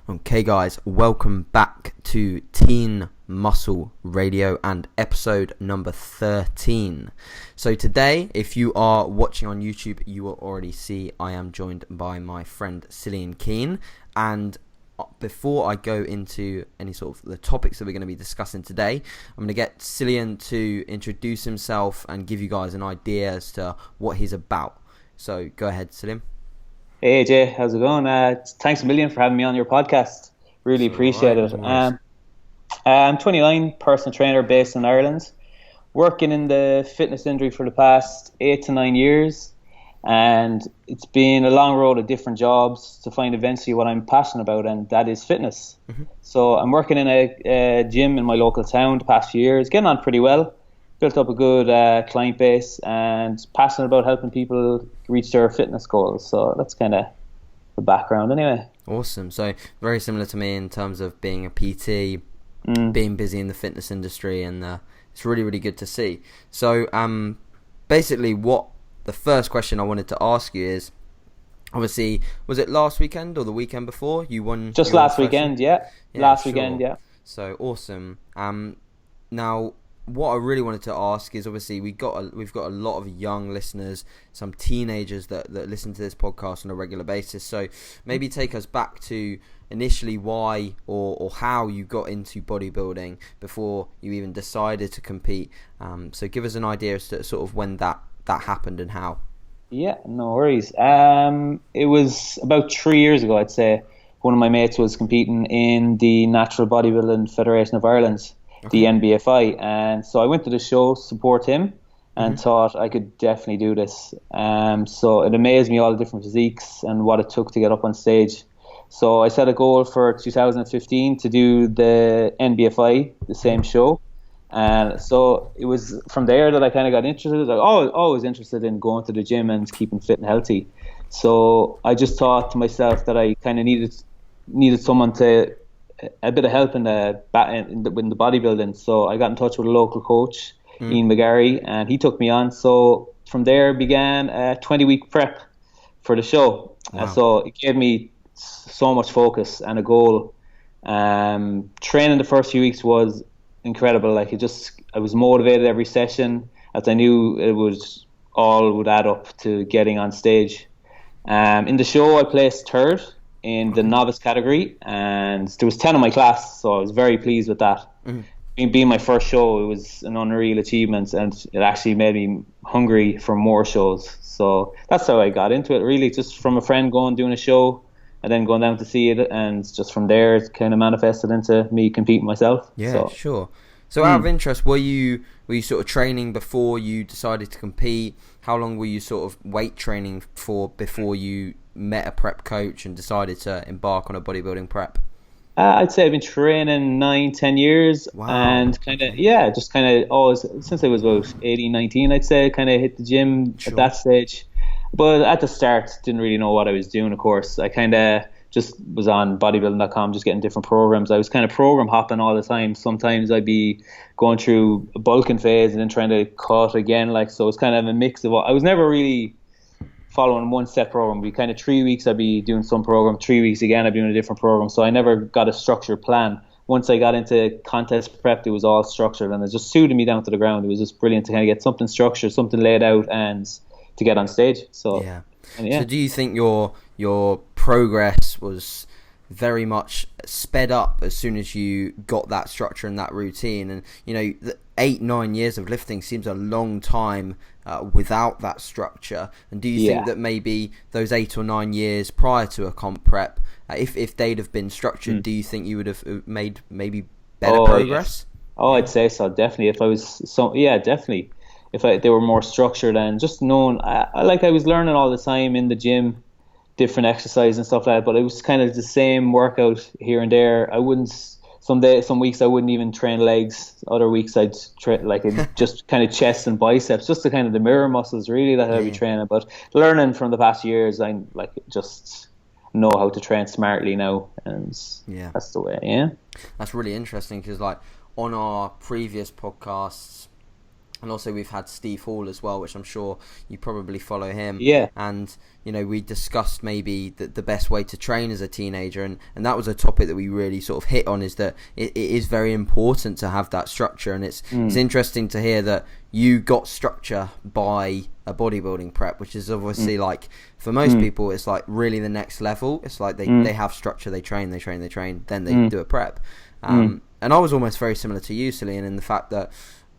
Okay guys, welcome back to Teen Muscle Radio and episode number 13. So today, if you are watching on YouTube, you will already see I am joined by my friend Cillian Keane. And before I go into any sort of the topics that we're going to be discussing today, I'm going to get Cillian to introduce himself and give you guys an idea as to what he's about. So go ahead, Cillian. Hey Jay, how's it going? Thanks a million for having me on your podcast. Really appreciate it. I'm 29, personal trainer based in Ireland, working in the fitness industry for the past 8 to 9 years, and it's been a long road of different jobs to find eventually what I'm passionate about, and that is fitness. So I'm working in a gym in my local town the past few years, getting on pretty well. Built up a good client base and passionate about helping people reach their fitness goals. So that's kind of the background anyway. Awesome. So very similar to me in terms of being a PT, being busy in the fitness industry, and it's really, really good to see. So basically what the first question I wanted to ask you is, obviously, was it last weekend or the weekend before you won? Just last weekend, yeah. Last weekend, yeah. So awesome. Now, what I really wanted to ask is, obviously we've got a lot of young listeners, some teenagers that listen to this podcast on a regular basis. So maybe take us back to initially why or how you got into bodybuilding before you even decided to compete. So give us an idea as to sort of when that happened and how. Yeah, no worries. It was about 3 years ago, I'd say. One of my mates was competing in the Natural Bodybuilding Federation of Ireland. The NBFI, and so I went to the show to support him and thought I could definitely do this. So it amazed me all the different physiques and what it took to get up on stage. So I set a goal for 2015 to do the NBFI, the same show. And so it was from there that I kind of got interested. I was always interested in going to the gym and keeping fit and healthy. So I just thought to myself that I kind of needed someone to a bit of help in the bodybuilding. So I got in touch with a local coach, Ian McGarry, and he took me on. So from there began a 20-week prep for the show. Wow. And so it gave me so much focus and a goal. Training the first few weeks was incredible. I was motivated every session, as I knew it would add up to getting on stage. In the show, I placed third in the novice category, and there was 10 in my class, so I was very pleased with that. Being my first show, it was an unreal achievement, and it actually made me hungry for more shows. So that's how I got into it, really, just from a friend doing a show and then going down to see it, and just from there it kind of manifested into me competing myself. Sure. So out of interest, were you sort of training before you decided to compete? How long were you sort of weight training for before you met a prep coach and decided to embark on a bodybuilding prep? I'd say I've been training 9-10 years. Wow. And just always, since I was about 18, 19, I'd say, kind of hit the gym at that stage. But at the start, didn't really know what I was doing, of course. I kind of just was on bodybuilding.com, just getting different programs. I was kind of program hopping all the time. Sometimes I'd be going through a bulking phase and then trying to cut again. So it's kind of a mix of all. I was never really following one set program. Be kind of 3 weeks I'd be doing some program, 3 weeks again I'd be doing a different program. So I never got a structured plan. Once I got into contest prep, it was all structured, and it just suited me down to the ground. It was just brilliant to kind of get something structured, something laid out, and to get on stage. So So do you think your progress was very much sped up as soon as you got that structure and that routine? And the 8-9 years of lifting seems a long time without that structure. And do you think that maybe those 8 or 9 years prior to a comp prep, if they'd have been structured, do you think you would have made maybe better progress? I'd say so, definitely. Definitely. If they were more structured and just known, I was learning all the time in the gym, different exercise and stuff like that, but it was kind of the same workout here and there. I wouldn't, some weeks I wouldn't even train legs, other weeks I'd train just kind of chest and biceps, just the kind of the mirror muscles really that I'd be training. But learning from the past years, I just know how to train smartly now, and that's the way. That's really interesting, because on our previous podcasts, And also we've had Steve Hall as well, which I'm sure you probably follow him. Yeah. And, we discussed maybe the best way to train as a teenager. And that was a topic that we really sort of hit on, is that it is very important to have that structure. And it's interesting to hear that you got structure by a bodybuilding prep, which is obviously like, for most people, it's like really the next level. It's like they have structure, they train, then they do a prep. And I was almost very similar to you, Cillian, in the fact that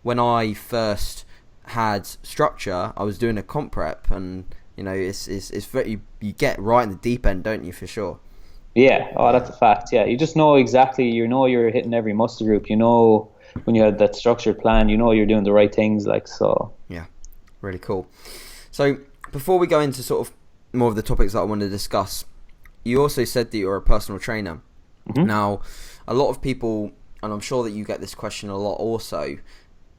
when I first had structure, I was doing a comp prep, and it's very, you get right in the deep end, don't you, for sure? Yeah, that's a fact. Yeah, you just know exactly. You're hitting every muscle group. When you had that structured plan, you're doing the right things. So. Yeah, really cool. So before we go into sort of more of the topics that I want to discuss, you also said that you're a personal trainer. Now, a lot of people, and I'm sure that you get this question a lot also,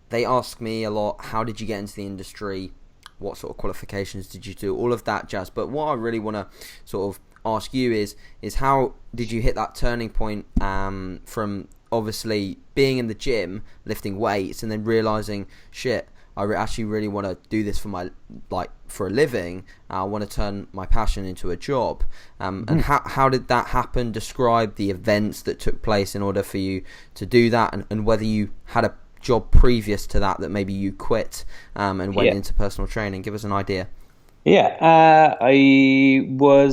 they ask me a lot, how did you get into the industry? What sort of qualifications did you do? All of that jazz. But what I really want to sort of ask you is how did you hit that turning point from obviously being in the gym, lifting weights, and then realizing, shit, I actually really want to do this for a living. I want to turn my passion into a job. And how did that happen? Describe the events that took place in order for you to do that, and whether you had a job previous to that maybe you quit and went into personal training. Give us an idea. I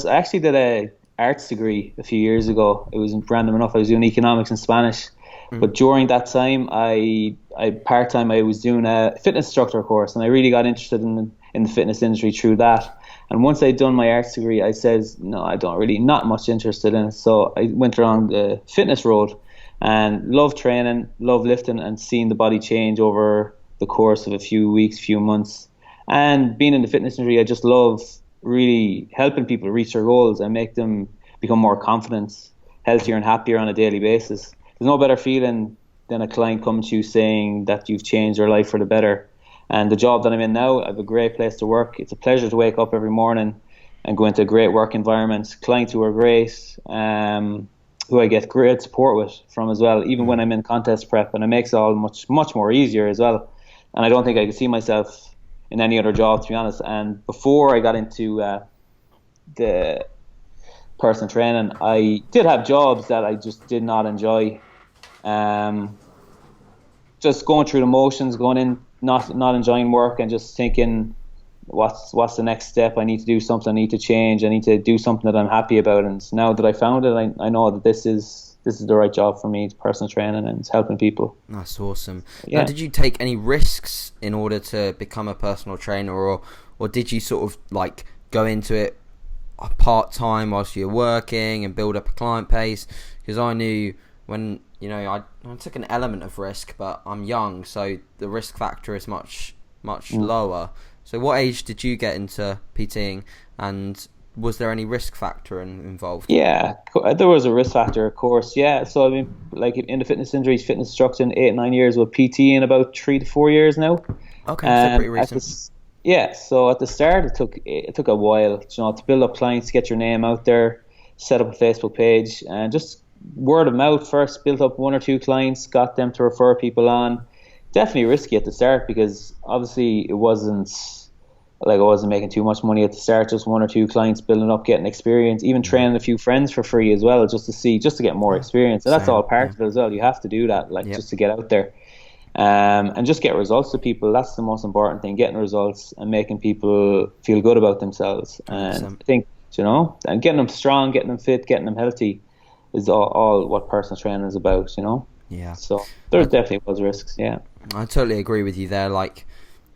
actually did a arts degree a few years ago. It was random enough. I was doing economics and Spanish, but during that time, I part-time I was doing a fitness instructor course, and I really got interested in the fitness industry through that. And once I'd done my arts degree, I said, no, I don't really, not much interested in it. So I went along the fitness road, and love training, love lifting, and seeing the body change over the course of a few weeks, few months. And being in the fitness industry, I just love really helping people reach their goals and make them become more confident, healthier and happier on a daily basis. There's no better feeling than a client coming to you saying that you've changed their life for the better. And the job that I'm in now, I have a great place to work. It's a pleasure to wake up every morning and go into a great work environment. Clients who are great, who I get great support from as well, even when I'm in contest prep, and it makes it all much more easier as well. And I don't think I could see myself in any other job, to be honest. And before I got into the personal training, I did have jobs that I just did not enjoy. Just going through the motions, going in, not enjoying work, and just thinking, what's the next step? I need to do something. I need to change. I need to do something that I'm happy about. And now that I found it, I know that this is the right job for me. It's personal training and it's helping people. That's awesome. Yeah. Now, did you take any risks in order to become a personal trainer, or did you sort of like go into it part-time whilst you're working and build up a client base? Because I knew when, I took an element of risk, but I'm young, so the risk factor is much lower. So what age did you get into PTing, and was there any risk factor involved? Yeah, there was a risk factor, of course. Yeah, so I mean, like in the fitness industry, fitness instructing 8-9 years, with PT in about 3 to 4 years now. Okay, so pretty recent. So at the start, it took a while, to build up clients, get your name out there, set up a Facebook page, and just word of mouth first. Built up 1 or 2 clients, got them to refer people on. Definitely risky at the start, because obviously I wasn't making too much money at the start. Just 1 or 2 clients, building up, getting experience, even training a few friends for free as well, just to get more experience. And that's all part of it as well. You have to do that, just to get out there, and just get results to people. That's the most important thing: getting results and making people feel good about themselves. And I think and getting them strong, getting them fit, getting them healthy is all what personal training is about. Yeah. So there definitely was risks. Yeah. I totally agree with you there. Like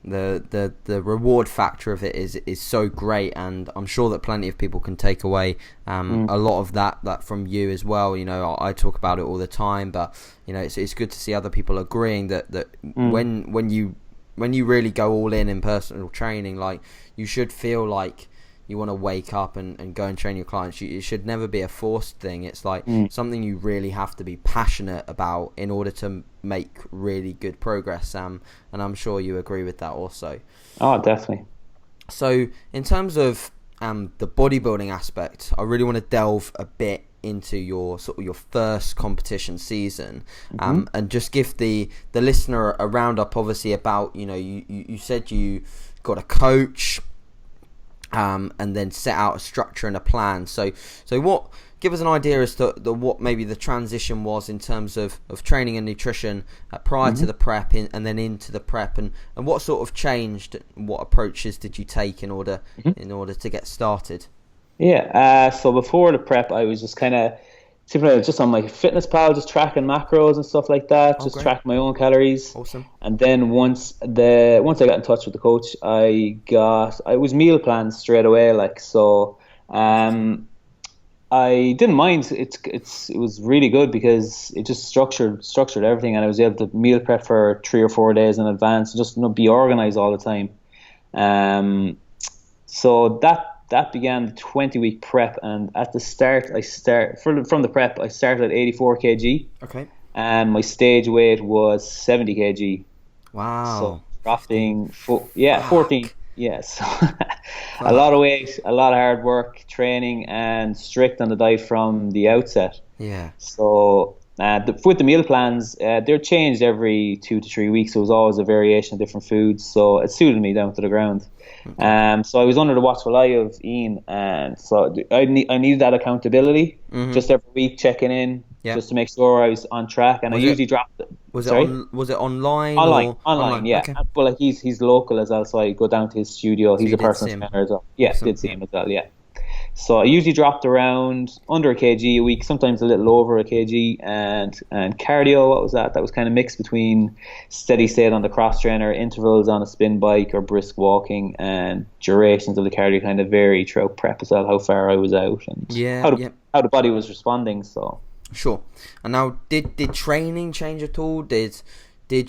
the reward factor of it is so great, and I'm sure that plenty of people can take away a lot of that from you as well. I talk about it all the time, but it's good to see other people agreeing that when you really go all in personal training, like, you should feel like you want to wake up and go and train your clients. It should never be a forced thing. It's like something you really have to be passionate about in order to make really good progress. And I'm sure you agree with that also. Oh, definitely. So in terms of the bodybuilding aspect, I really want to delve a bit into your sort of your first competition season, and just give the listener a roundup, obviously, about, you know, you said you got a coach, and then set out a structure and a plan. So give us an idea as to what maybe the transition was in terms of training and nutrition prior to the prep and then into the prep, and what sort of changed, what approaches did you take in order to get started? So before the prep, I was just kind of just on my fitness pal, just tracking macros and stuff like that, just tracking my own calories. Awesome. And then once I got in touch with the coach, I was meal plans straight away. I didn't mind. It was really good because it just structured everything, and I was able to meal prep for 3 or 4 days in advance, just, you know, be organized all the time. So that began the 20-week prep, and at the start, from the prep, I started at 84 kg. Okay. And my stage weight was 70 kg. Wow. So dropping 14. Yes. A lot of weight, a lot of hard work, training, and strict on the diet from the outset. Yeah. So with the meal plans, they're changed every 2 to 3 weeks. So it was always a variation of different foods. So it suited me down to the ground. Okay. So I was under the watchful eye of Ian, and so I needed that accountability, just every week checking in, just to make sure I was on track. And I usually dropped it. Was it online? Online, yeah. Okay. Well, like he's local as well, so I go down to his studio. He's a personal trainer as well. Yeah, did see him as well. Yeah. So I usually dropped around under a kg a week, sometimes a little over a kg, and cardio. What was that? That was kind of mixed between steady state on the cross trainer, intervals on a spin bike or brisk walking, and durations of the cardio kind of vary throughout prep as well, how far I was out and how the body was responding. So sure. And now, did training change at all? Did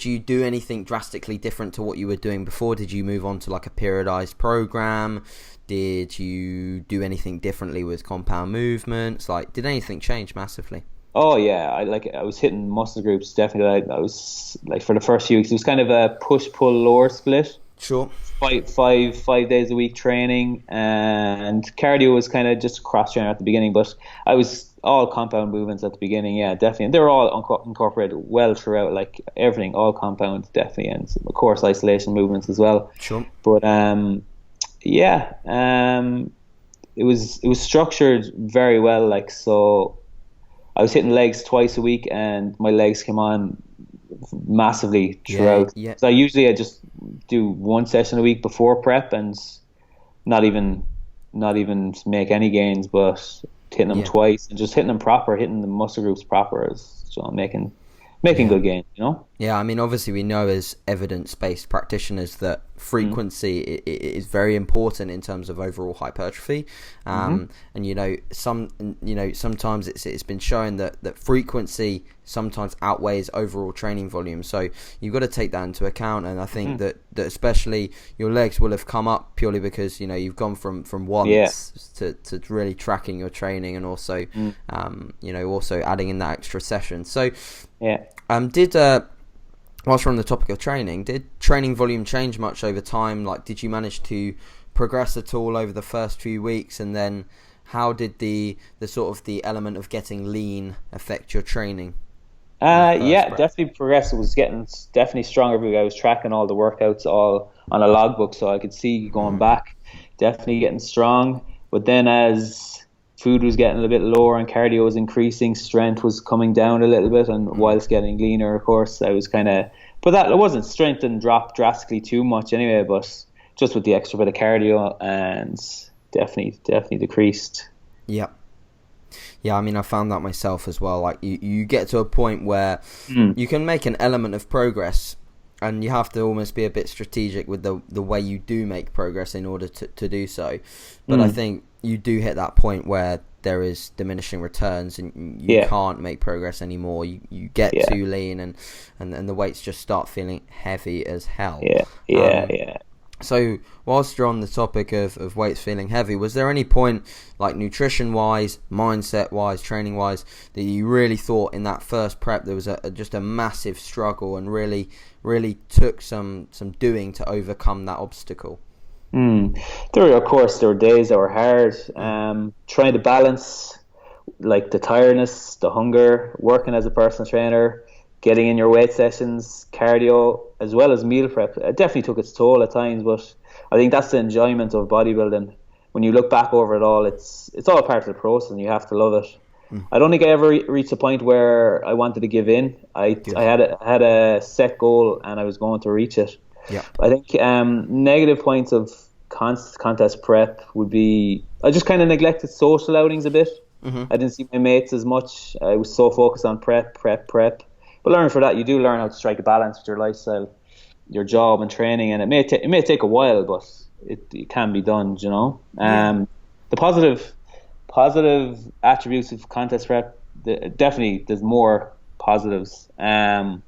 you do anything drastically different to what you were doing before? Did you move on to like a periodized program? Did you do anything differently with compound movements? Like, did anything change massively? Oh yeah, I was hitting muscle groups definitely. I was like, for the first few weeks, it was kind of a push-pull lower split. Sure. Five days a week training, and cardio was kind of just cross trainer at the beginning, but I was all compound movements at the beginning. Yeah, definitely. And they were all incorporated well throughout, like everything, all compound definitely, and of course isolation movements as well. Sure. But it was structured very well. Like, so I was hitting legs twice a week, and my legs came on massively throughout. Yeah. So I just do one session a week before prep, and not even make any gains, but hitting them twice and just hitting them proper, hitting the muscle groups proper, is, you know, making good gains, you know? Yeah, I mean, obviously we know as evidence-based practitioners that frequency is very important in terms of overall hypertrophy. And sometimes it's been shown that frequency sometimes outweighs overall training volume. So you've got to take that into account. And I think that especially your legs will have come up purely because, you know, you've gone from once to really tracking your training, and also also adding in that extra session. So whilst we're on the topic of training, did training volume change much over time? Like, did you manage to progress at all over the first few weeks? And then how did the sort of the element of getting lean affect your training? Definitely progressed. It was getting definitely stronger every week. I was tracking all the workouts all on a logbook, so I could see going back, definitely getting strong. But then as food was getting a bit lower and cardio was increasing, strength was coming down a little bit, and whilst getting leaner, of course, I was kind of, but that it wasn't, strength didn't drop drastically too much anyway, but just with the extra bit of cardio, and definitely decreased. Yeah, I mean, I found that myself as well. Like, you get to a point where you can make an element of progress, and you have to almost be a bit strategic with the way you do make progress in order to do so. But I think you do hit that point where there is diminishing returns, and you can't make progress anymore. You get too lean, and the weights just start feeling heavy as hell. So whilst you're on the topic of weights feeling heavy, was there any point, like nutrition-wise, mindset-wise, training-wise, that you really thought in that first prep there was just a massive struggle, and really took some doing to overcome that obstacle? There were days that were hard, trying to balance like the tiredness, the hunger, working as a personal trainer, getting in your weight sessions, cardio, as well as meal prep. It definitely took its toll at times, but I think that's the enjoyment of bodybuilding. When you look back over it all, it's all part of the process, and you have to love it. I don't think I ever reached a point where I wanted to give in. I had a set goal, and I was going to reach it. Yeah. I think negative points of contest prep would be I just kind of neglected social outings a bit. I didn't see my mates as much. I was so focused on prep. But learning for that, you do learn how to strike a balance with your lifestyle, your job, and training. And it may take a while, but it can be done. You know. The positive attributes of contest prep. Definitely, there's more positives. You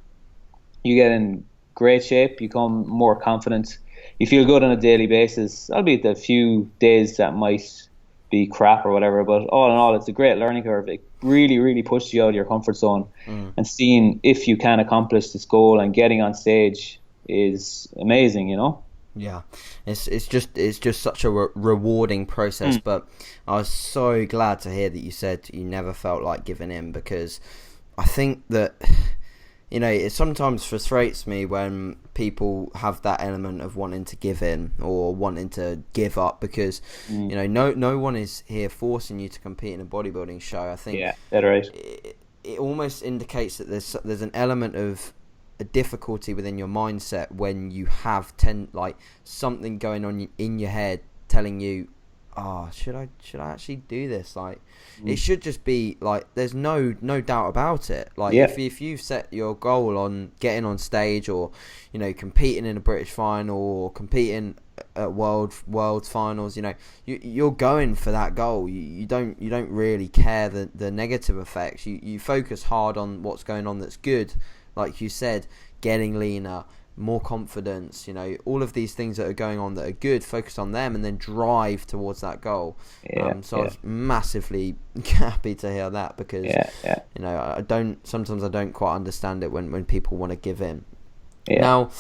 get in great shape. You become more confident. You feel good on a daily basis, albeit the few days that might be crap or whatever, but all in all, it's a great learning curve. It really, really pushes you out of your comfort zone, and seeing if you can accomplish this goal and getting on stage is amazing, you know? Yeah, it's just such a rewarding process, but I was so glad to hear that you said you never felt like giving in, because I think that, you know, it sometimes frustrates me when people have that element of wanting to give in or wanting to give up, because you know, no one is here forcing you to compete in a bodybuilding show. I think that's right. It almost indicates that there's an element of a difficulty within your mindset when you have something going on in your head telling you, should I actually do this? Like, it should just be like, there's no doubt about it. Like, if you've set your goal on getting on stage, or, you know, competing in a British final, or competing at world finals, you know, you're going for that goal. You don't really care the negative effects. You focus hard on what's going on that's good, like you said, getting leaner, more confidence, you know, all of these things that are going on that are good, focus on them, and then drive towards that goal. I was massively happy to hear that, because you know, sometimes I don't quite understand it when people want to give in. Now,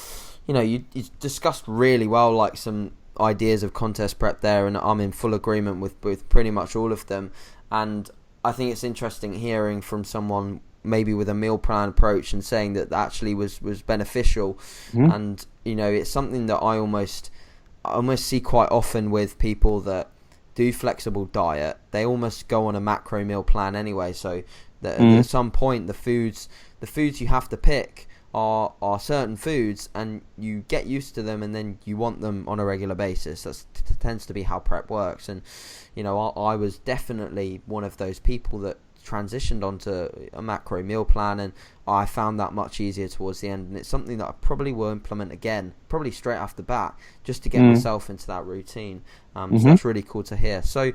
you know, you discussed really well, like, some ideas of contest prep there, and I'm in full agreement with pretty much all of them. And I think it's interesting hearing from someone maybe with a meal plan approach and saying that actually was beneficial. And, you know, it's something that I almost see quite often with people that do flexible diet. They almost go on a macro meal plan anyway, so that at some point the foods you have to pick are certain foods, and you get used to them, and then you want them on a regular basis. That tends to be how prep works. And, you know, I was definitely one of those people that transitioned onto a macro meal plan, and I found that much easier towards the end, and it's something that I probably will implement again, probably straight off the bat, just to get myself into that routine. So that's really cool to hear. So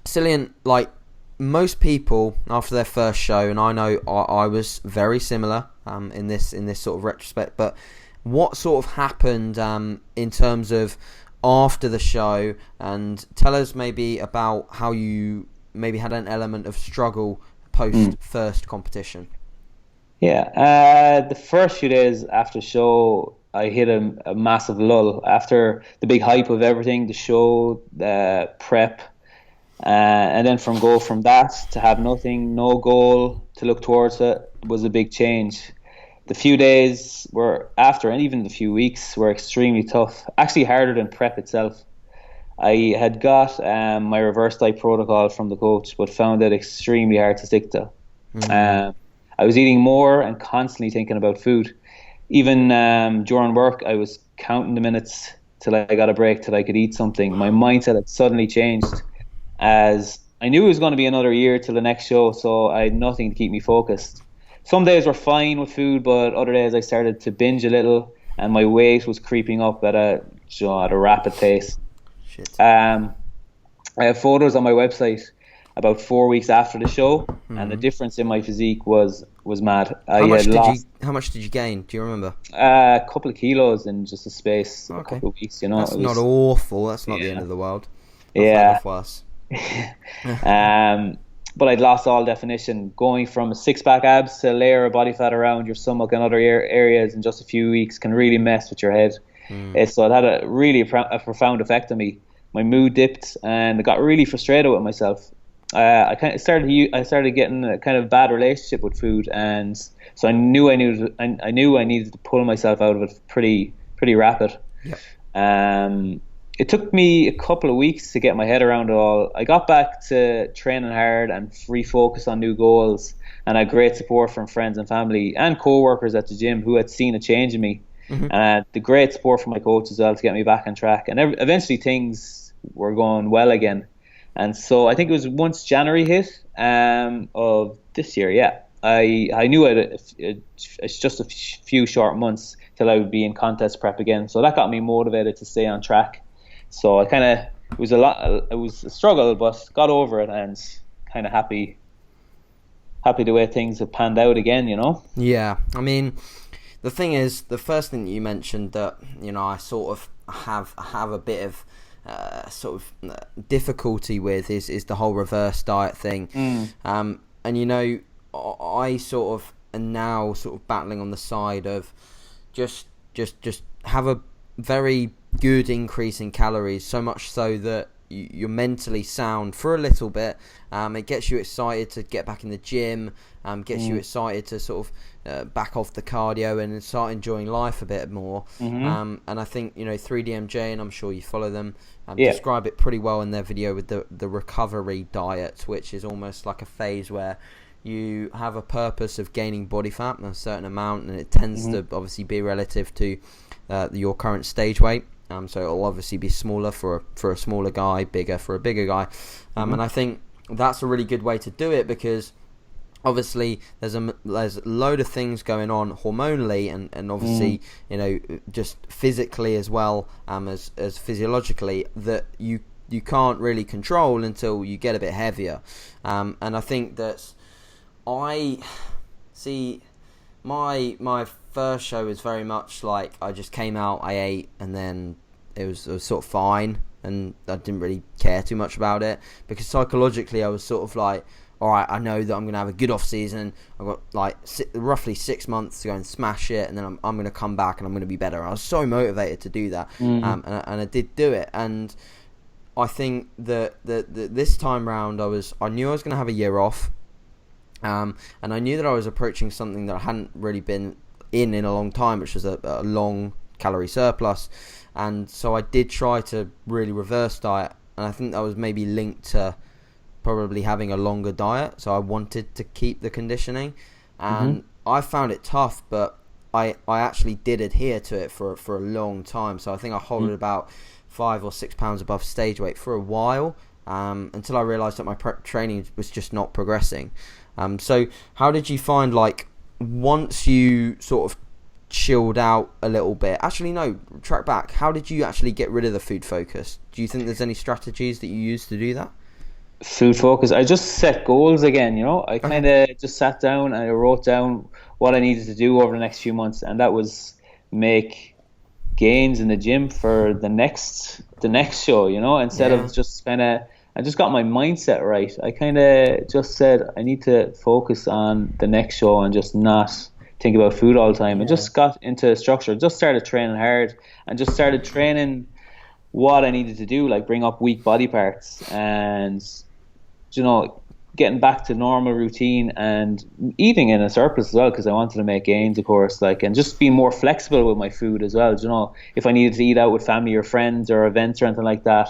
Cillian, like, most people after their first show, and I know I was very similar in this sort of retrospect, but what sort of happened in terms of after the show, and tell us maybe about how you maybe had an element of struggle post first competition. The first few days after the show, I hit a massive lull after the big hype of everything, the show, the prep, and then from that to have nothing, no goal to look towards, it was a big change. The few days were after, and even the few weeks, were extremely tough, actually harder than prep itself. I had got my reverse diet protocol from the coach, but found it extremely hard to stick to. I was eating more and constantly thinking about food. Even during work, I was counting the minutes till I got a break, till I could eat something. My mindset had suddenly changed, as I knew it was going to be another year till the next show, so I had nothing to keep me focused. Some days were fine with food, but other days I started to binge a little, and my weight was creeping up at a rapid pace. I have photos on my website about 4 weeks after the show, and the difference in my physique was mad. How much did you gain? Do you remember? A couple of kilos in just a space of a couple of weeks. You know, that's not awful. That's not the end of the world. Worse. But I'd lost all definition, going from a six-pack abs to a layer of body fat around your stomach and other areas in just a few weeks can really mess with your head. So it had a really profound effect on me. My mood dipped, and I got really frustrated with myself. I started getting a kind of bad relationship with food, and so I knew I needed to pull myself out of it pretty rapid. Yeah. It took me a couple of weeks to get my head around it all. I got back to training hard and refocus on new goals, and I had great support from friends and family and co-workers at the gym who had seen a change in me. Mm-hmm. And the great support from my coach as well to get me back on track. And eventually things were going well again. And so I think it was once January hit of this year, yeah. I knew it's just a few short months till I would be in contest prep again. So that got me motivated to stay on track. So it was a struggle, but got over it and kind of happy the way things have panned out again, you know? Yeah, I mean, the thing is, the first thing that you mentioned that, you know, I sort of have a bit of difficulty with is the whole reverse diet thing. And you know, I sort of am now sort of battling on the side of just have a very good increase in calories, so much so that you're mentally sound for a little bit. It gets you excited to get back in the gym, gets you excited to sort of back off the cardio and start enjoying life a bit more. And I think, you know, 3DMJ, and I'm sure you follow them, describe it pretty well in their video with the recovery diet, which is almost like a phase where you have a purpose of gaining body fat in a certain amount, and it tends to obviously be relative to your current stage weight. So it'll obviously be smaller for a smaller guy, bigger for a bigger guy. And I think that's a really good way to do it, because obviously there's a load of things going on hormonally and obviously, you know, just physically as well, as physiologically, that you can't really control until you get a bit heavier. And I think that's, I see my first show was very much like I just came out, I ate, and then it was sort of fine, and I didn't really care too much about it, because psychologically I was sort of like, all right, I know that I'm going to have a good off season. I've got like roughly 6 months to go and smash it, and then I'm going to come back and I'm going to be better. I was so motivated to do that, and I did do it. And I think that this time round I knew I was going to have a year off. And I knew that I was approaching something that I hadn't really been in a long time, which was a long calorie surplus. And so I did try to really reverse diet, and I think that was maybe linked to probably having a longer diet. So I wanted to keep the conditioning, and I found it tough, but I actually did adhere to it for a long time. So I think I hovered about 5 or 6 pounds above stage weight for a while, until I realised that my prep training was just not progressing. So how did you find, like, once you sort of chilled out a little bit, actually no, track back, how did you actually get rid of the food focus? Do you think there's any strategies that you use to do that? Food focus, I just set goals again, you know. I kind of just sat down and I wrote down what I needed to do over the next few months, and that was make gains in the gym for the next show, you know, instead of just I just got my mindset right. I kind of just said I need to focus on the next show and just not think about food all the time. And just got into structure, just started training hard, and just started training what I needed to do, like bring up weak body parts and, you know, getting back to normal routine and eating in a surplus as well, because I wanted to make gains, of course, like, and just being more flexible with my food as well. You know, if I needed to eat out with family or friends or events or anything like that,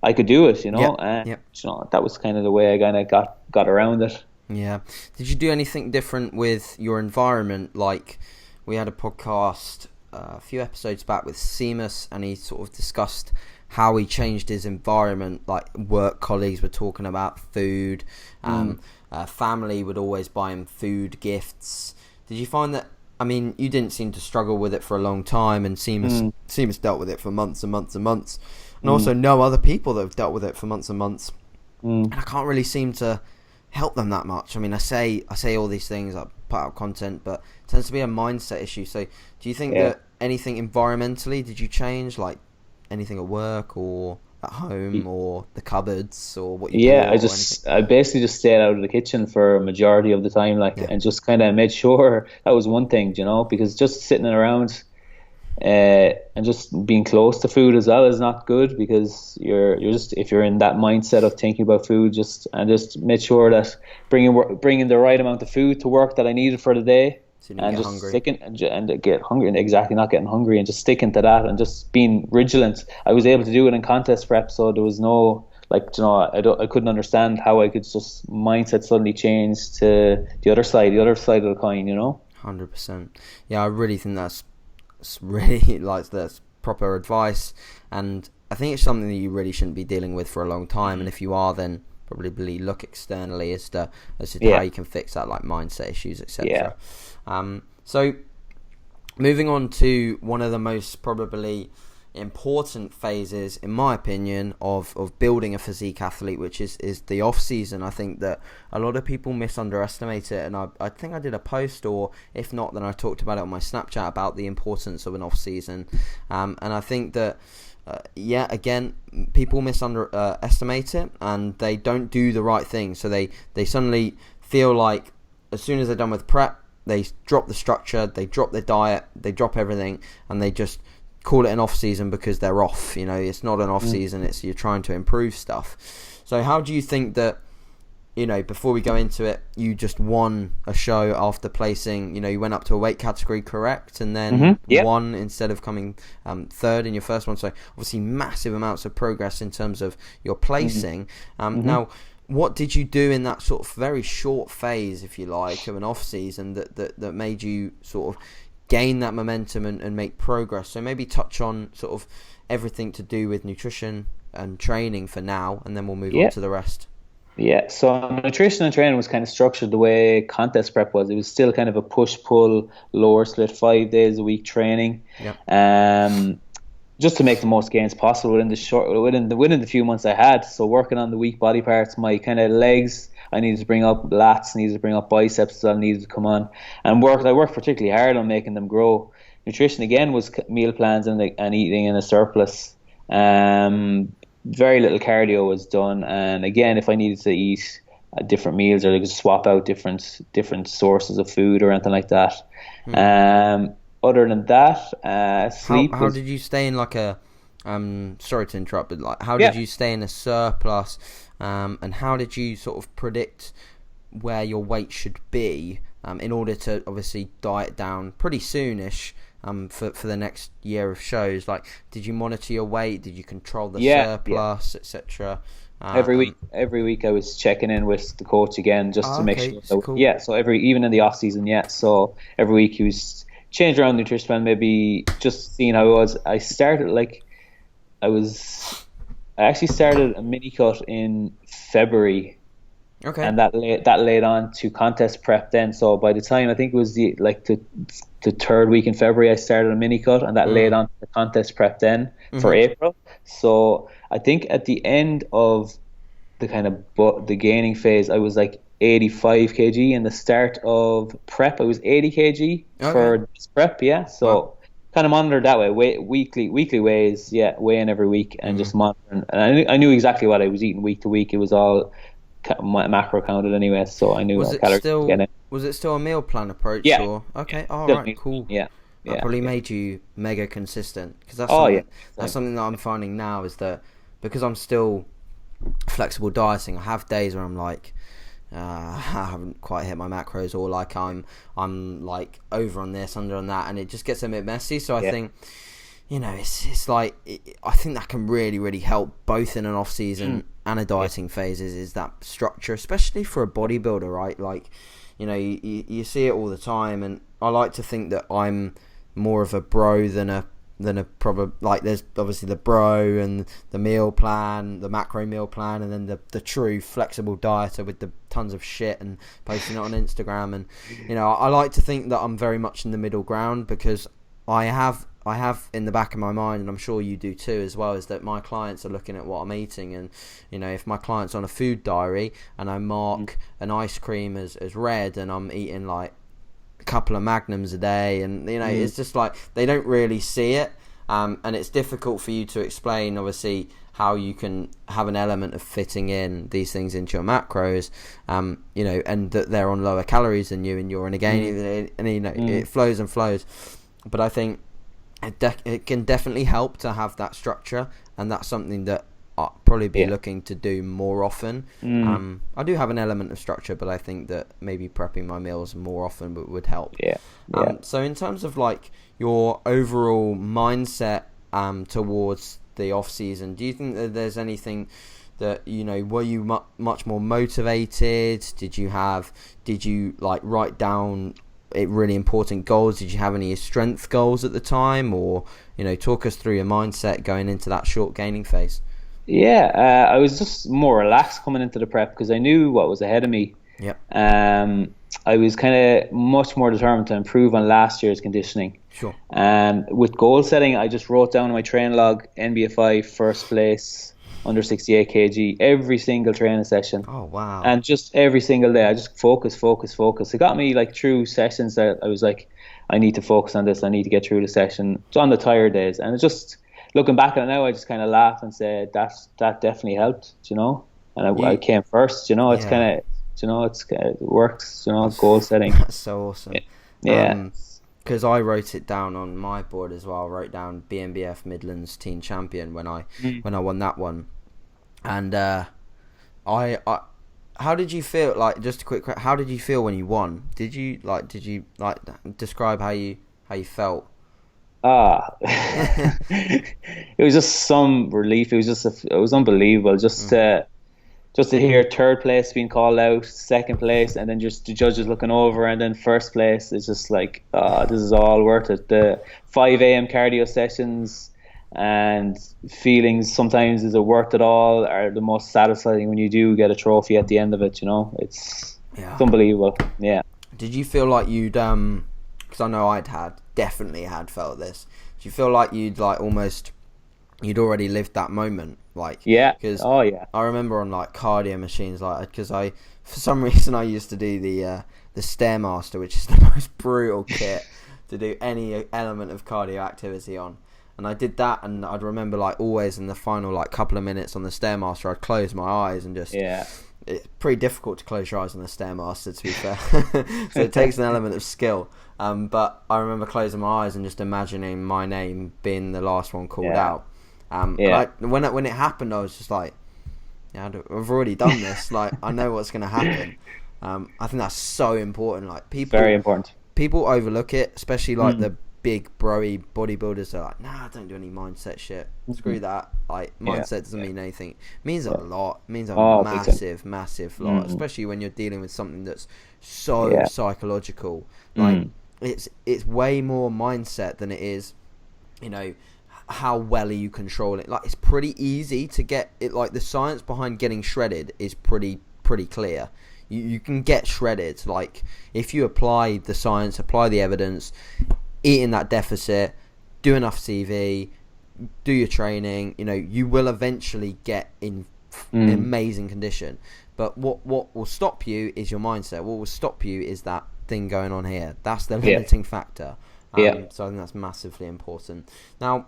I could do it, you know. You know, that was kind of the way I kind of got around it. Yeah. Did you do anything different with your environment? Like, we had a podcast a few episodes back with Seamus, and he sort of discussed how he changed his environment. Like, work colleagues were talking about food, family would always buy him food gifts. Did you find that, I mean, you didn't seem to struggle with it for a long time, and Seamus dealt with it for months and months and months, and also know other people that have dealt with it for months and months, and I can't really seem to help them that much. I mean, I say all these things, I put out content, but it tends to be a mindset issue. So do you think that anything environmentally did you change, like anything at work or at home or the cupboards or what you I basically just stayed out of the kitchen for a majority of the time, like, and just kind of made sure that was one thing, you know, because just sitting around And just being close to food as well is not good, because you're just, if you're in that mindset of thinking about food, just make sure that bringing the right amount of food to work that I needed for the day, So you didn't and get just hungry. sticking and get hungry, and exactly not getting hungry, and just sticking to that and just being vigilant. I was able to do it in contest prep, so there was no, like, you know, I couldn't understand how I could just mindset suddenly change to the other side of the coin, you know. 100%. Yeah, I really think it's really like that's proper advice, and I think it's something that you really shouldn't be dealing with for a long time. And if you are, then probably look externally as to Yeah, how you can fix that, like mindset issues, yeah. etc. So moving on to one of the most probably important phases, in my opinion, of building a physique athlete, which is the off season. I think that a lot of people underestimate it, and I think I did a post, or if not, then I talked about it on my Snapchat about the importance of an off season, and I think that again, people underestimate it, and they don't do the right thing. So they suddenly feel like as soon as they're done with prep, they drop the structure, they drop their diet, they drop everything, and they just call it an off season because they're off. You know, it's not an off season, it's you're trying to improve stuff. So how do you think that, you know, before we go into it, you just won a show after placing, you know, you went up to a weight category, correct? And then Yeah. won instead of coming third in your first one. So obviously massive amounts of progress in terms of your placing. Now, what did you do in that sort of very short phase, if you like, of an off season that made you sort of gain that momentum and make progress? So maybe touch on sort of everything to do with nutrition and training for now, and then we'll move on to the rest. Yeah, so nutrition and training was kind of structured the way contest prep was. It was still kind of a push-pull, lower split, 5 days a week training, just to make the most gains possible within the few months I had. So working on the weak body parts, my kind of legs, I needed to bring up lats, needed to bring up biceps as well, needed to come on, and I worked particularly hard on making them grow. Nutrition again was meal plans and eating in a surplus. Very little cardio was done, and again, if I needed to eat different meals, or I could swap out different sources of food or anything like that. Other than that, sleep. How did you stay in like a sorry to interrupt, but like how did you stay in a surplus, and how did you sort of predict where your weight should be in order to obviously diet down pretty soonish for the next year of shows? Like, did you monitor your weight? Did you control the surplus, etc.? Every week I was checking in with the coach again, just to make sure. So, cool. So even in the off season, so every week he was changing around the nutrition plan, maybe just seeing how it was. I actually started a mini cut in February. Okay. And that laid on to contest prep then. So by the time, I think it was the third week in February, I started a mini cut, and that laid on to the contest prep then for April. So I think at the end of the kind of the gaining phase, I was like 85 kg. In the start of prep, I was 80 kg for this prep. Yeah. So kind of monitored that way, weekly weighs, weighing every week, and just monitoring. And I knew exactly what I was eating week to week. It was all macro counted anyway, so I knew what calories I was getting. Was it still a meal plan approach? Yeah. Or? Okay. All right. Cool. Yeah. That probably made you mega consistent, because that's something that I'm finding now, is that because I'm still flexible dieting, I have days where I'm like, I haven't quite hit my macros, or like I'm like over on this, under on that, and it just gets a bit messy. So I think, you know, it's like, I think that can really, really help both in an off season and a dieting phase is that structure, especially for a bodybuilder, right? Like, you know, you see it all the time, and I like to think that I'm more of a bro than a proper, like, there's obviously the bro and the meal plan, the macro meal plan, and then the true flexible dieter with the tons of shit and posting it on Instagram. And, you know, I like to think that I'm very much in the middle ground, because I have in the back of my mind, and I'm sure you do too as well, is that my clients are looking at what I'm eating. And, you know, if my client's on a food diary and I mark an ice cream as red, and I'm eating like a couple of magnums a day, and, you know, it's just like they don't really see it, and it's difficult for you to explain, obviously, how you can have an element of fitting in these things into your macros, you know, and that they're on lower calories than you, and you're in a gain, and, you know, it flows and flows. But I think it can definitely help to have that structure, and that's something that I'll probably be looking to do more often. I do have an element of structure, but I think that maybe prepping my meals more often would help. So in terms of like your overall mindset towards the off season, do you think that there's anything that, you know, were you much more motivated? Did you like write down really important goals? Did you have any strength goals at the time, or, you know, talk us through your mindset going into that short gaining phase? I was just more relaxed coming into the prep because I knew what was ahead of me. I was kind of much more determined to improve on last year's conditioning. Sure. With goal setting, I just wrote down in my train log, NBFI first place, under 68 kg, every single training session. Oh, wow. And just every single day, I just focus. It got me like through sessions that I was like, I need to focus on this. I need to get through the session. It's on the tired days. And it just, looking back at it now, I just kind of laugh and say that definitely helped, you know. And I came first, you know. It's kind of, you know, it works, you know, goal setting. That's so awesome. Yeah. Because I wrote it down on my board as well. I wrote down BNBF Midlands Teen Champion when I won that one. And I how did you feel? Like, just a quick, how did you feel when you won? Did you describe how you felt? It was just some relief. It was unbelievable. Just to hear third place being called out, second place, and then just the judges looking over, and then first place. It's just like, this is all worth it. The 5 a.m. cardio sessions and feelings sometimes, is it worth it all, are the most satisfying when you do get a trophy at the end of it, you know. It's unbelievable. Yeah. Did you feel like you'd because I know definitely had felt this, do you feel like you'd already lived that moment? Like, because I remember on like cardio machines, like, because for some reason I used to do the Stairmaster, which is the most brutal kit to do any element of cardio activity on. And I did that, and I'd remember like always in the final like couple of minutes on the Stairmaster, I'd close my eyes and just it's pretty difficult to close your eyes on the Stairmaster, to be fair. So it takes an element of skill. But I remember closing my eyes and just imagining my name being the last one called out. When it happened, I was just like, I've already done this. Like, I know what's going to happen. I think that's so important. Like, very important. People overlook it, especially like the big broy bodybuilders. Are like, nah, I don't do any mindset shit. Screw that. Like, mindset doesn't mean anything. It means a lot. It means a massive lot. Especially when you're dealing with something that's so psychological. Like, it's way more mindset than it is, you know, how well are you controlling. Like, it's pretty easy to get it. Like, the science behind getting shredded is pretty clear. You can get shredded, like, if you apply the science, apply the evidence, eat in that deficit, do enough CV, do your training, you know, you will eventually get in amazing condition. But what will stop you is your mindset. What will stop you is that thing going on here. That's the limiting factor. So I think that's massively important. Now,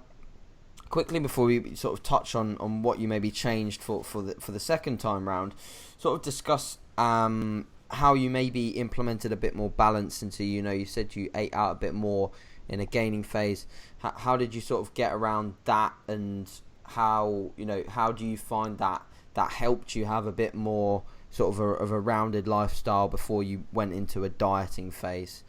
quickly before we sort of touch on what you maybe changed for the second time round, sort of discuss how you maybe implemented a bit more balance into, you know, you said you ate out a bit more in a gaining phase. How did you sort of get around that, and how do you find that helped you have a bit more sort of a rounded lifestyle before you went into a dieting phase?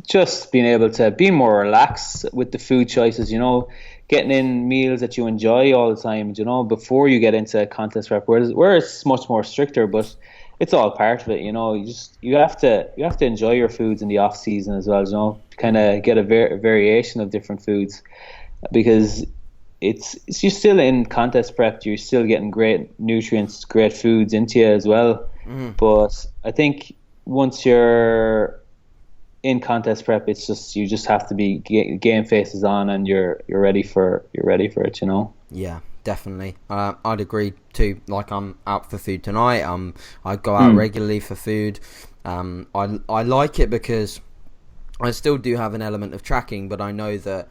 Just being able to be more relaxed with the food choices, you know, getting in meals that you enjoy all the time, you know, before you get into contest prep, where it's much more stricter, but it's all part of it, you know. You have to enjoy your foods in the off season as well, you know, kind of get a variation of different foods, because it's you're still in contest prep, you're still getting great nutrients, great foods into you as well. But I think once you're in contest prep, it's just, you just have to be game faces on, and you're ready for it, you know. Yeah, definitely. I'd agree too. Like, I'm out for food tonight. I go out regularly for food. I like it because I still do have an element of tracking, but I know that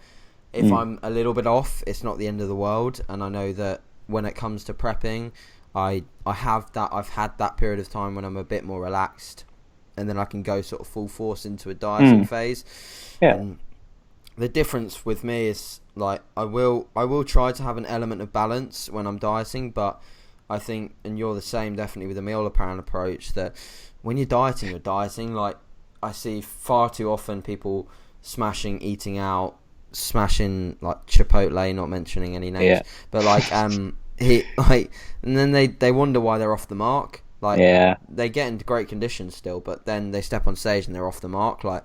if I'm a little bit off, it's not the end of the world. And I know that when it comes to prepping, I've had that period of time when I'm a bit more relaxed, and then I can go sort of full force into a dieting phase. And the difference with me is like I will try to have an element of balance when I'm dieting, but I think, and you're the same definitely with the meal plan approach, that when you're dieting. Like I see far too often people smashing eating out, smashing like Chipotle, not mentioning any names, but like and then they wonder why they're off the mark. Like they get into great condition still, but then they step on stage and they're off the mark. Like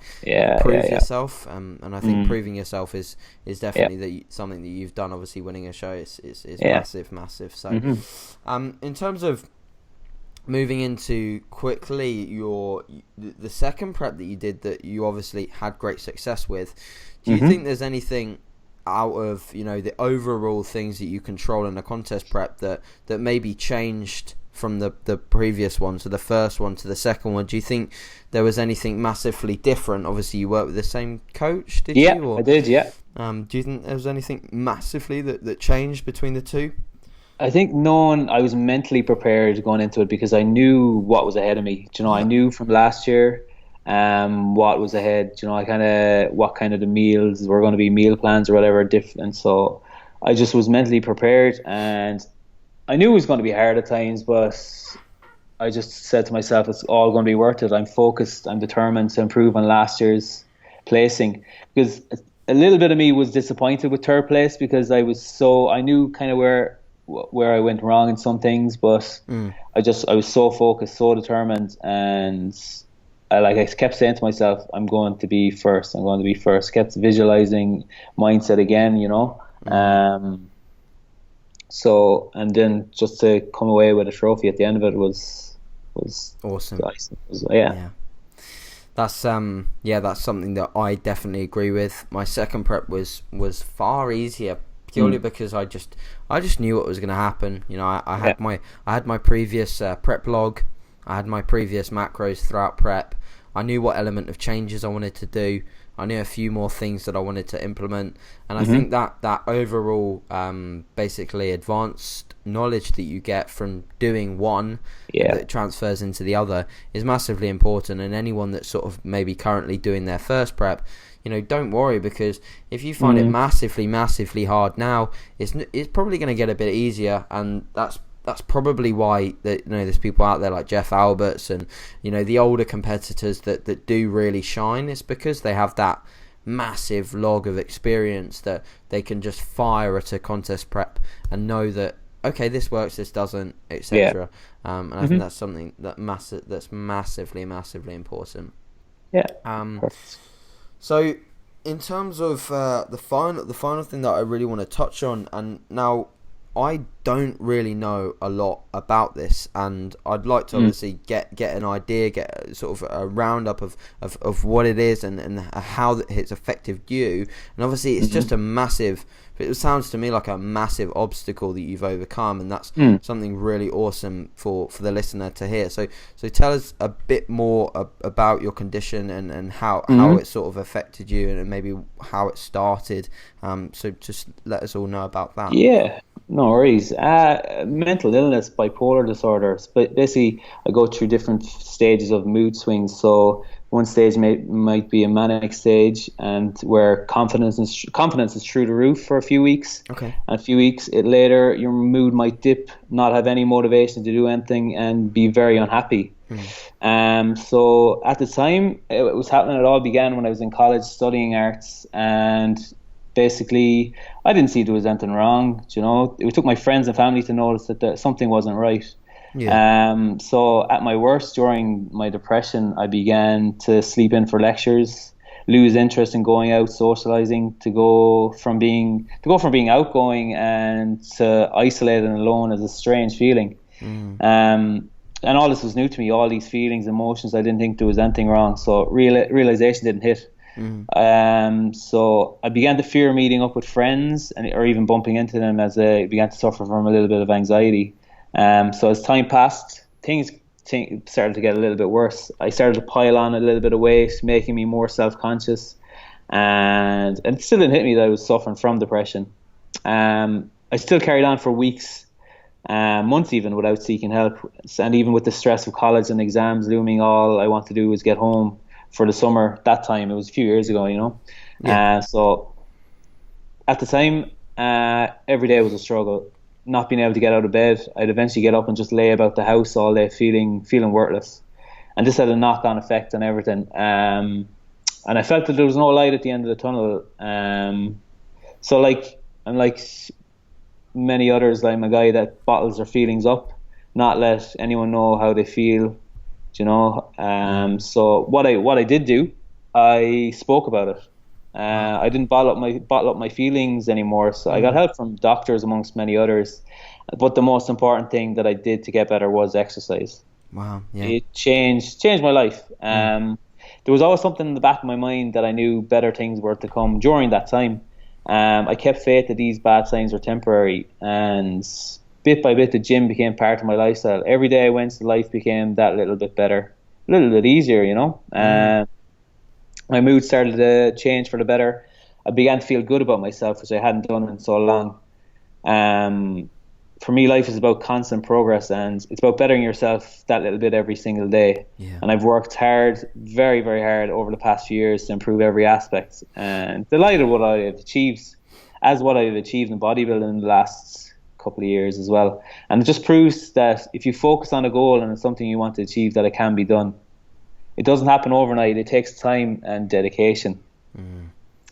prove yourself, and I think proving yourself is definitely something that you've done. Obviously, winning a show is massive. So, in terms of moving into quickly the second prep that you did that you obviously had great success with, do you think there's anything out of the overall things that you control in a contest prep that maybe changed from the previous one to the first one to the second one? Do you think there was anything massively different? Obviously you worked with the same coach, did you? Yeah, I did, yeah. Do you think there was anything massively that changed between the two? I think I was mentally prepared going into it because I knew what was ahead of me. I knew from last year what was ahead. What kind of the meals were going to be, meal plans or whatever different. So I just was mentally prepared, and I knew it was going to be hard at times, but I just said to myself, it's all going to be worth it. I'm focused, I'm determined to improve on last year's placing, because a little bit of me was disappointed with third place because I knew kind of where I went wrong in some things, but I was so focused, so determined, and I kept saying to myself, I'm going to be first. Kept visualizing mindset again, So, and then just to come away with a trophy at the end of it was awesome. Nice. That's that's something that I definitely agree with. My second prep was far easier purely because I just knew what was going to happen. I had my previous prep log, I had my previous macros throughout prep. I knew what element of changes I wanted to do. I knew a few more things that I wanted to implement, and I think that overall basically advanced knowledge that you get from doing one that transfers into the other is massively important. And anyone that's sort of maybe currently doing their first prep, don't worry, because if you find it massively hard now, it's probably going to get a bit easier, and that's probably why there's people out there like Jeff Alberts and the older competitors that do really shine. It's because they have that massive log of experience that they can just fire at a contest prep and know that, okay, this works, this doesn't, etc. And I think that's something that's massively important. So in terms of the final thing that I really want to touch on, and now I don't really know a lot about this, and I'd like to obviously get an idea, get sort of a roundup of what it is and how it's affected you. And obviously it's just a massive, it sounds to me like a massive obstacle that you've overcome, and that's something really awesome for the listener to hear. So tell us a bit more about your condition and how it sort of affected you, and maybe how it started. So just let us all know about that. Yeah. No worries. Mental illness, bipolar disorder. But basically, I go through different stages of mood swings. So one stage might be a manic stage, and where confidence is through the roof for a few weeks. Okay. And a few weeks later, your mood might dip, not have any motivation to do anything, and be very unhappy. So at the time, it was happening. It all began when I was in college studying arts, and basically, I didn't see there was anything wrong. It took my friends and family to notice that something wasn't right. Yeah. So at my worst, during my depression, I began to sleep in for lectures, lose interest in going out, socializing, to go from being outgoing and to isolated and alone as a strange feeling. And all this was new to me. All these feelings, emotions, I didn't think there was anything wrong. So realization didn't hit. So I began to fear meeting up with friends or even bumping into them, as I began to suffer from a little bit of anxiety. So as time passed, things started to get a little bit worse. I started to pile on a little bit of weight, making me more self-conscious, and it still didn't hit me that I was suffering from depression. I still carried on for weeks, months even, without seeking help, and even with the stress of college and exams looming, all I wanted to do was get home for the summer. That time, it was a few years ago, So at the time, every day was a struggle. Not being able to get out of bed, I'd eventually get up and just lay about the house all day, feeling worthless. And this had a knock-on effect on everything. And I felt that there was no light at the end of the tunnel. So I'm like many others, I'm a guy that bottles their feelings up, not let anyone know how they feel, So what I did do, I spoke about it. I didn't bottle up my feelings anymore. So I got help from doctors amongst many others. But the most important thing that I did to get better was exercise. Wow, yeah. It changed my life. There was always something in the back of my mind that I knew better things were to come during that time. I kept faith that these bad signs were temporary, and bit by bit the gym became part of my lifestyle. Every day I went, life became that little bit better, a little bit easier, My mood started to change for the better. I began to feel good about myself, which I hadn't done in so long. For me, life is about constant progress, and it's about bettering yourself that little bit every single day. Yeah. And I've worked hard, very, very hard over the past few years to improve every aspect. And delighted what I've achieved in bodybuilding in the last couple of years as well. And it just proves that if you focus on a goal and it's something you want to achieve, that it can be done. It doesn't happen overnight. It takes time and dedication.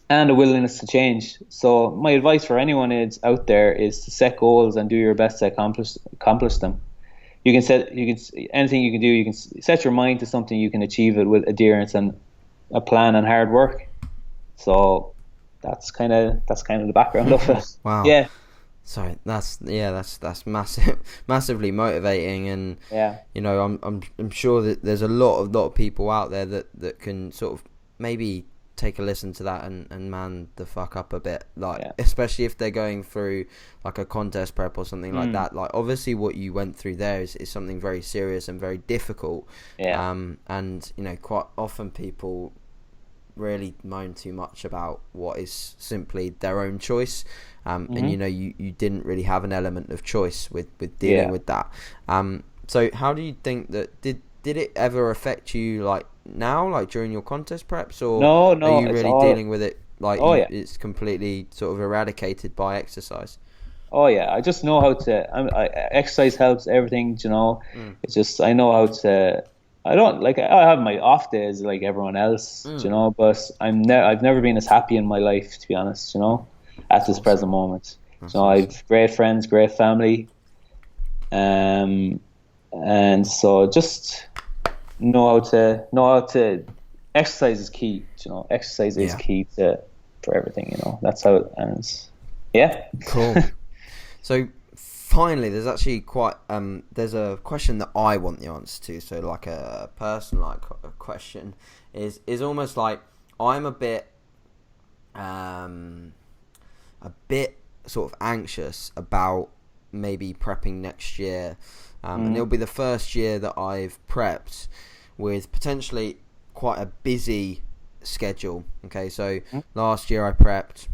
And a willingness to change. So my advice for anyone out there is to set goals and do your best to accomplish them. Anything you can do. You can set your mind to something, you can achieve it with adherence and a plan and hard work. So that's kind of the background of it. Wow. Yeah. Sorry, that's massively motivating, and I'm sure that there's a lot of people out there that can sort of maybe take a listen to that and man the fuck up a bit, especially if they're going through like a contest prep or something like that. Like, obviously what you went through there is something very serious and very difficult. And quite often people really moan too much about what is simply their own choice, and you didn't really have an element of choice with dealing with that. So how do you think that did it ever affect you, like now, like during your contest preps, or no, are you really dealing with it like it's completely sort of eradicated by exercise? I just know how to exercise helps everything, It's just I know how to. I have my off days like everyone else, but I've never been as happy in my life, to be honest, at this present moment. I've great friends, great family, and so just know how to exercise is key, exercise is key for everything, that's how it ends. Cool. So finally, there's actually there's a question that I want the answer to. So like a personal question is almost like I'm a bit sort of anxious about maybe prepping next year, and it'll be the first year that I've prepped with potentially quite a busy schedule. Okay, so last year I prepped,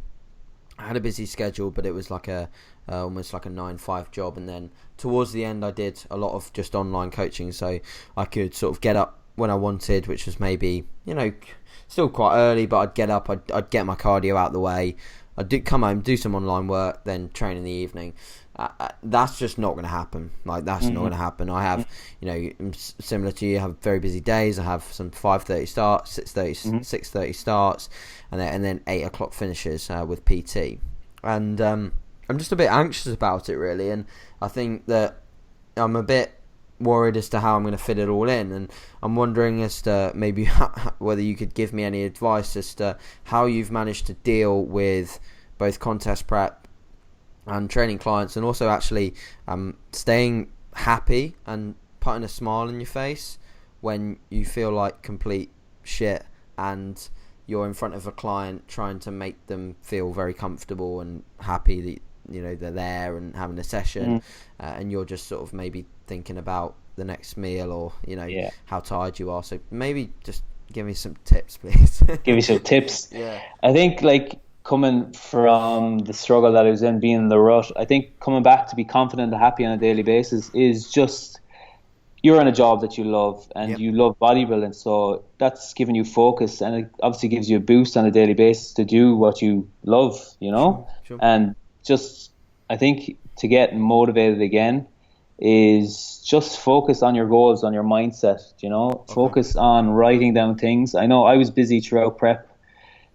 I had a busy schedule, but it was like almost like a 9-5 job, and then towards the end I did a lot of just online coaching, so I could sort of get up when I wanted, which was maybe still quite early, but I'd get up, I'd get my cardio out the way, I'd come home, do some online work, then train in the evening. That's just not going to happen. Like, that's not going to happen. I have, similar to you, I have very busy days. I have some 5:30 starts, 6:30 starts, and then 8 o'clock finishes with PT. And I'm just a bit anxious about it, really. And I think that I'm a bit worried as to how I'm going to fit it all in. And I'm wondering as to maybe whether you could give me any advice as to how you've managed to deal with both contest prep and training clients, and also actually staying happy and putting a smile on your face when you feel like complete shit and you're in front of a client trying to make them feel very comfortable and happy that they're there and having a session, and you're just sort of maybe thinking about the next meal or how tired you are. So maybe just give me some tips, please. Give you some tips. I think coming from the struggle that I was in, being in the rut, I think coming back to be confident and happy on a daily basis is just you're in a job that you love and you love bodybuilding, so that's giving you focus, and it obviously gives you a boost on a daily basis to do what you love, Sure. And just, I think, to get motivated again is just focus on your goals, on your mindset, focus on writing down things. I know I was busy throughout prep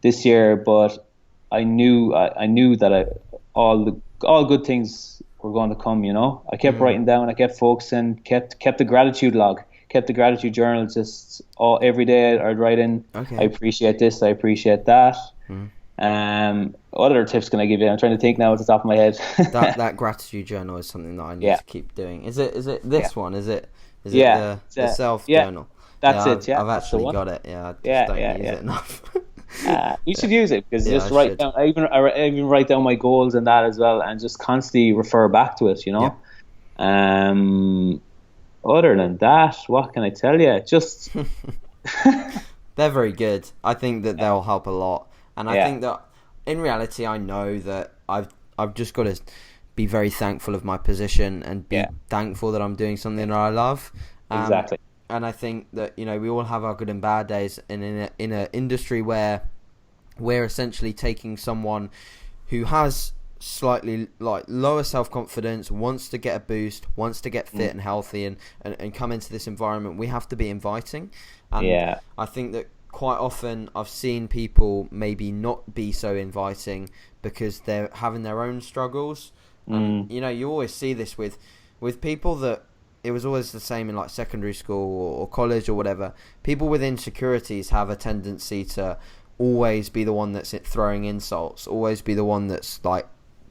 this year, but I knew that all good things were going to come. I kept writing down, I kept focusing, kept the gratitude log, kept the gratitude journal. Just every day I'd write in, I appreciate this, I appreciate that. What other tips can I give you? I'm trying to think now at the top of my head. that gratitude journal is something that I need to keep doing. Is it this one? Is it the self journal? That's it. Yeah, I've actually got it. Yeah, I just don't use it enough. You should use it, because just write down. I even write down my goals and that as well, and just constantly refer back to it. Other than that, what can I tell you? Just they're very good. I think that they'll help a lot, and I think that in reality, I know that I've just got to be very thankful of my position and be thankful that I'm doing something that I love. Exactly. And I think that, we all have our good and bad days, and in an industry where we're essentially taking someone who has slightly lower self-confidence, wants to get a boost, wants to get fit and healthy, and come into this environment, we have to be inviting. And I think that quite often I've seen people maybe not be so inviting because they're having their own struggles. And, you always see this with people that, it was always the same in secondary school or college or whatever. People with insecurities have a tendency to always be the one that's throwing insults, always be the one that's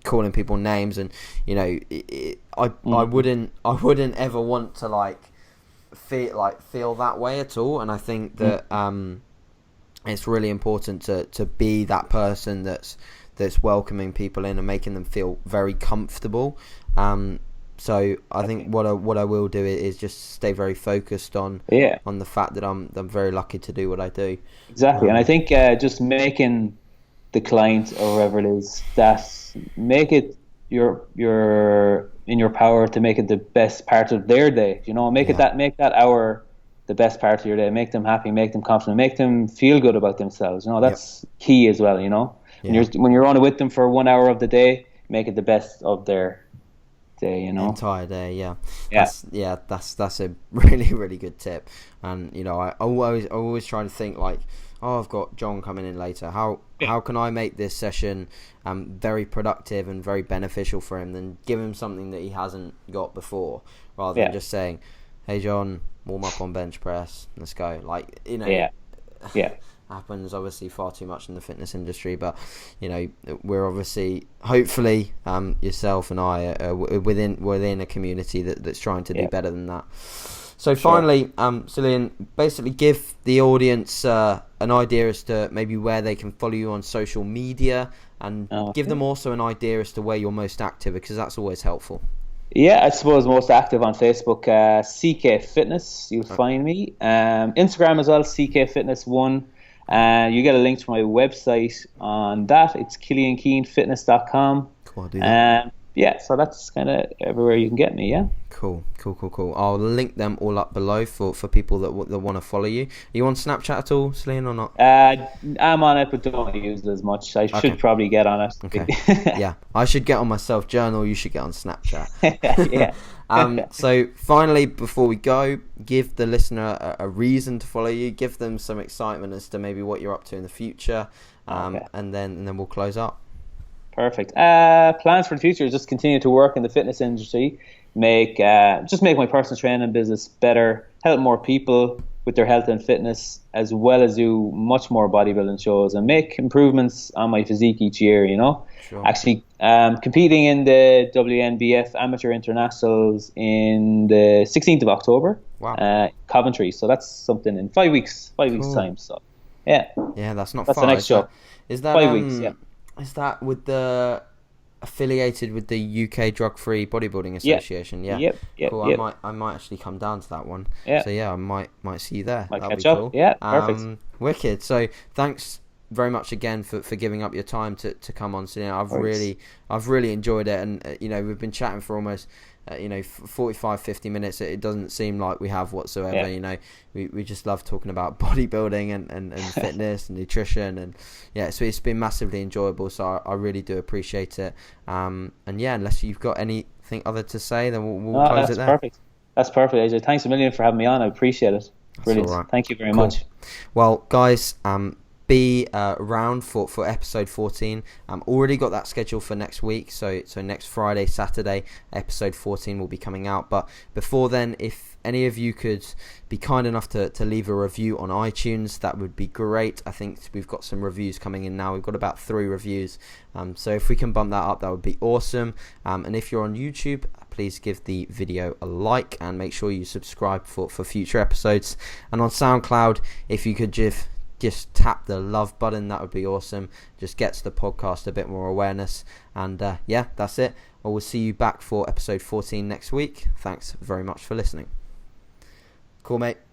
calling people names, and I wouldn't ever want to feel that way at all. And I think that it's really important to be that person that's welcoming people in and making them feel very comfortable. So I think what I will do is just stay very focused on the fact that I'm very lucky to do what I do. Exactly, and I think just making the client or whoever it is, that make it your in your power to make it the best part of their day. Make that hour the best part of your day. Make them happy, make them confident, make them feel good about themselves. That's key as well. When you're on it with them for 1 hour of the day, make it the best of their day, entire day. That's a really, really good tip. And I always try to think I've got John coming in later, how can I make this session very productive and very beneficial for him, and give him something that he hasn't got before, rather than just saying, hey John, warm up on bench press, let's go. Happens obviously far too much in the fitness industry, but we're obviously, hopefully, yourself and I are within a community that's trying to do better than that. So finally, Cillian, basically give the audience an idea as to maybe where they can follow you on social media, and give them also an idea as to where you're most active, because that's always helpful. Yeah, I suppose most active on Facebook, CK Fitness, you'll find me. Instagram as well, CK Fitness 1. You get a link to my website on that. It's CillianKeaneFitness.com. Cool, I'll do that. So that's kind of everywhere you can get me. Cool. I'll link them all up below for people that want to follow you. Are you on Snapchat at all, Cillian, or not? I'm on it, but don't use it as much. I should probably get on it. Okay. Yeah, I should get on my self-journal. You should get on Snapchat. So finally, before we go, give the listener a reason to follow you. Give them some excitement as to maybe what you're up to in the future, and then we'll close up. Perfect. Plans for the future is just continue to work in the fitness industry, make my personal training business better, help more people with their health and fitness, as well as do much more bodybuilding shows and make improvements on my physique each year. Sure. Actually, competing in the WNBF Amateur Internationals in the 16th of October. Wow. Coventry. So that's something in 5 weeks. 5 weeks time. So that's not far. That's the next show. Is that 5 weeks? Yeah. Is that with the affiliated with the UK Drug Free Bodybuilding Association? Yeah. Yep. Cool. I might actually come down to that one. Yeah. So I might see you there. Might That'd catch be up. cool. Yeah. Perfect. Wicked. So thanks very much again for giving up your time to come on. So, I've Thanks. really enjoyed it, and we've been chatting for almost 45-50 minutes. It doesn't seem like we have whatsoever. Yeah. We just love talking about bodybuilding and fitness and nutrition, and so it's been massively enjoyable. So I really do appreciate it. And unless you've got anything other to say, then we'll close it there. Perfect. That's perfect, AJ. Thanks a million for having me on. I appreciate it. Brilliant. All right. Thank you very Cool. much. Well, guys, be around for episode 14. Already got that scheduled for next week, so next Friday, Saturday, episode 14 will be coming out. But before then, if any of you could be kind enough to leave a review on iTunes, that would be great. I think we've got some reviews coming in now. We've got about 3 reviews, so if we can bump that up, that would be awesome. And if you're on YouTube, please give the video a like and make sure you subscribe for future episodes. And on SoundCloud, if you could just tap the love button, that would be awesome. Just gets the podcast a bit more awareness. And that's it. I will see you back for episode 14 next week. Thanks very much for listening. Cool, mate.